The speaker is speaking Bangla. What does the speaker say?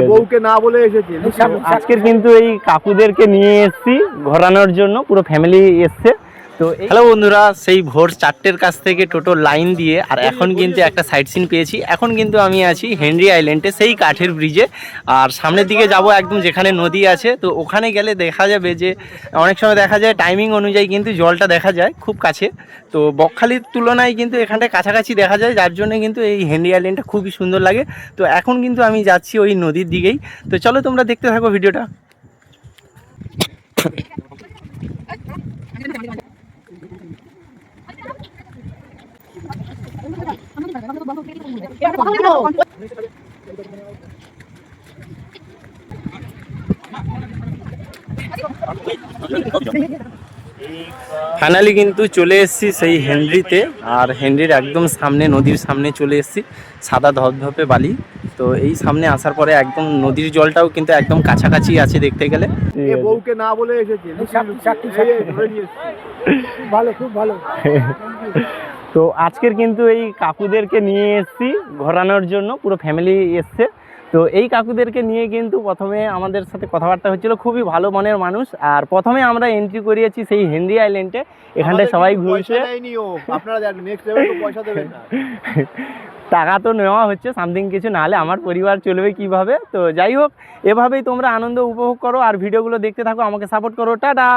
বউকে না বলে এসেছি। আজকের কিন্তু এই কাকুদেরকে নিয়ে এসেছি ঘোরানোর জন্য, পুরো ফ্যামিলি এসছে। তো হ্যালো বন্ধুরা, সেই ভোর 4টের কাছ থেকে টোটো লাইন দিয়ে আর এখন কিন্তু একটা সাইট সিন পেয়েছি। এখন কিন্তু আমি আছি হেনরি আইল্যান্ডে, সেই কাঠের ব্রিজে। আর সামনের দিকে যাব একদম যেখানে নদী আছে। তো ওখানে গেলে দেখা যাবে যে অনেক সময় দেখা যায় টাইমিং অনুযায়ী কিন্তু জলটা দেখা যায় খুব কাছে। তো বকখালির তুলনায় কিন্তু এখানটায় কাছাকাছি দেখা যায়, যার জন্য কিন্তু এই হেনরি আইল্যান্ডটা খুবই সুন্দর লাগে। তো এখন কিন্তু আমি যাচ্ছি ওই নদীর দিকেই। তো চলো তোমরা দেখতে থাকো ভিডিওটা। ফাইনালি কিন্তু চলে এসেছি সেই হেনরিতে। আর হেনরির একদম সামনে, নদীর সামনে চলে এসেছি। সাদা ধপধপে বালি। তো এই সামনে আসার পরে একদম নদীর জলটাও কিন্তু একদম কাছাকাছি আছে দেখতে গেলে। বউকে না বলে এসেছি। ভালো, খুব ভালো। তো আজকের কিন্তু এই কাকুদেরকে নিয়ে এসেছি ঘোরানোর জন্য, পুরো ফ্যামিলি এসছে। তো এই কাকুদেরকে নিয়ে কিন্তু প্রথমে আমাদের সাথে কথাবার্তা হচ্ছিল, খুবই ভালো মনের মানুষ। আর প্রথমে আমরা এন্ট্রি করিয়েছি সেই হেনরি আইল্যান্ডে। এখানটায় সবাই ঘুরছে। টাকা তো নেওয়া হচ্ছে সামথিং কিছু, নাহলে আমার পরিবার চলবে কিভাবে। তো যাই হোক, এভাবেই তোমরা আনন্দ উপভোগ করো আর ভিডিওগুলো দেখতে থাকো, আমাকে সাপোর্ট করো। টাটা।